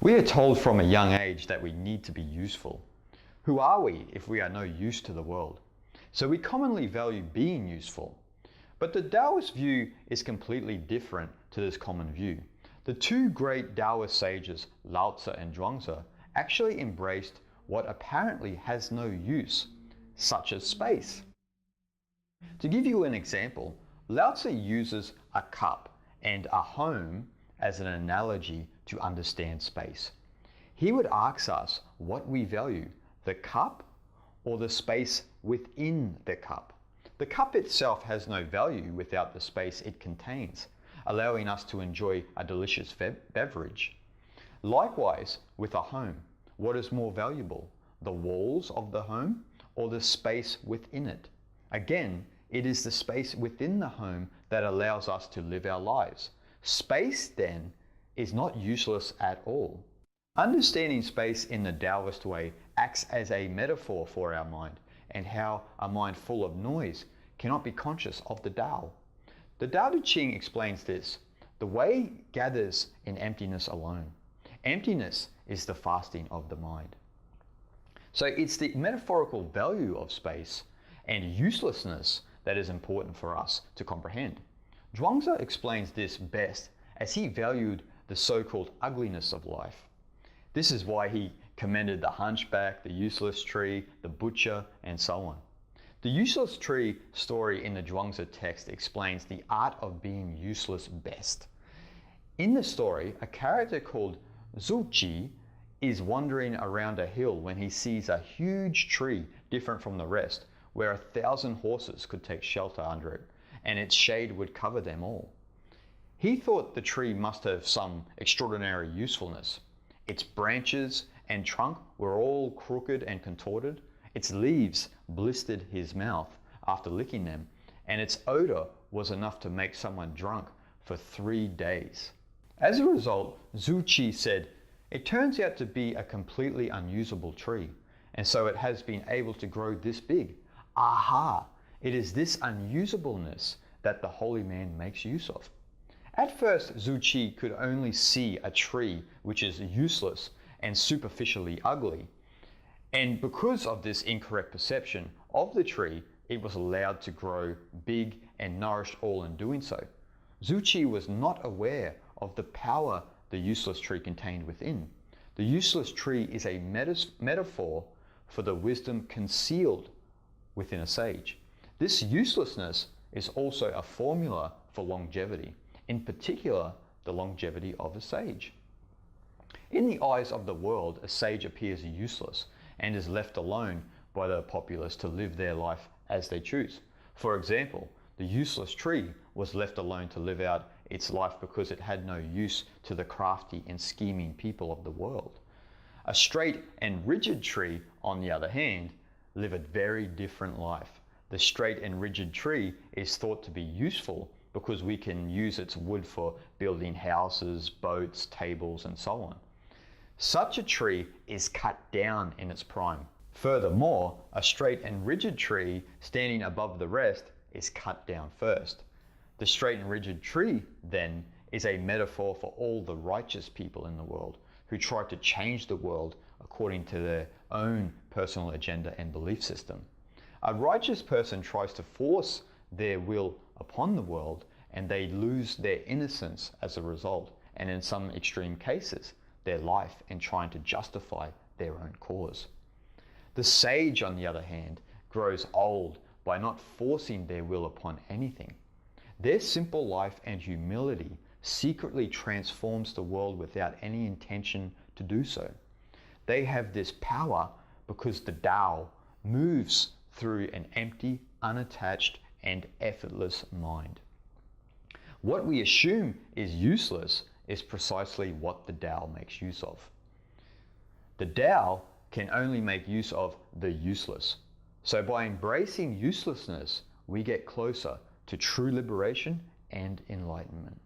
We are told from a young age that we need to be useful. Who are we if we are no use to the world? So we commonly value being useful. But the Taoist view is completely different to this common view. The two great Taoist sages, Lao Tzu and Zhuangzi, actually embraced what apparently has no use, such as space. To give you an example, Lao Tzu uses a cup and a home as an analogy to understand space. He would ask us what we value, the cup or the space within the cup. The cup itself has no value without the space it contains, allowing us to enjoy a delicious beverage. Likewise, with a home, what is more valuable, the walls of the home or the space within it? Again, it is the space within the home that allows us to live our lives. Space, then, is not useless at all. Understanding space in the Taoist way acts as a metaphor for our mind and how a mind full of noise cannot be conscious of the Tao. The Tao Te Ching explains this. The way gathers in emptiness alone. Emptiness is the fasting of the mind. So it's the metaphorical value of space and uselessness that is important for us to comprehend. Zhuangzi explains this best as he valued the so-called ugliness of life. This is why he commended the hunchback, the useless tree, the butcher, and so on. The useless tree story in the Zhuangzi text explains the art of being useless best. In the story, a character called Zhu Ji is wandering around a hill when he sees a huge tree different from the rest, where 1,000 horses could take shelter under it, and its shade would cover them all. He thought the tree must have some extraordinary usefulness. Its branches and trunk were all crooked and contorted. Its leaves blistered his mouth after licking them, and its odor was enough to make someone drunk for 3 days. As a result, Zhu Qi said, "It turns out to be a completely unusable tree, and so it has been able to grow this big. Aha! It is this unusableness that the holy man makes use of." At first, Zhu Qi could only see a tree which is useless and superficially ugly. And because of this incorrect perception of the tree, it was allowed to grow big and nourished all in doing so. Zhu Qi was not aware of the power the useless tree contained within. The useless tree is a metaphor for the wisdom concealed within a sage. This uselessness is also a formula for longevity, in particular, the longevity of a sage. In the eyes of the world, a sage appears useless and is left alone by the populace to live their life as they choose. For example, the useless tree was left alone to live out its life because it had no use to the crafty and scheming people of the world. A straight and rigid tree, on the other hand, live a very different life. The straight and rigid tree is thought to be useful because we can use its wood for building houses, boats, tables, and so on. Such a tree is cut down in its prime. Furthermore, a straight and rigid tree standing above the rest is cut down first. The straight and rigid tree, then, is a metaphor for all the righteous people in the world who try to change the world according to their own personal agenda and belief system. A righteous person tries to force their will upon the world, and they lose their innocence as a result, and in some extreme cases, their life in trying to justify their own cause. The sage, on the other hand, grows old by not forcing their will upon anything. Their simple life and humility secretly transforms the world without any intention to do so. They have this power because the Tao moves through an empty, unattached, and effortless mind. What we assume is useless is precisely what the Tao makes use of. The Tao can only make use of the useless. So by embracing uselessness, we get closer to true liberation and enlightenment.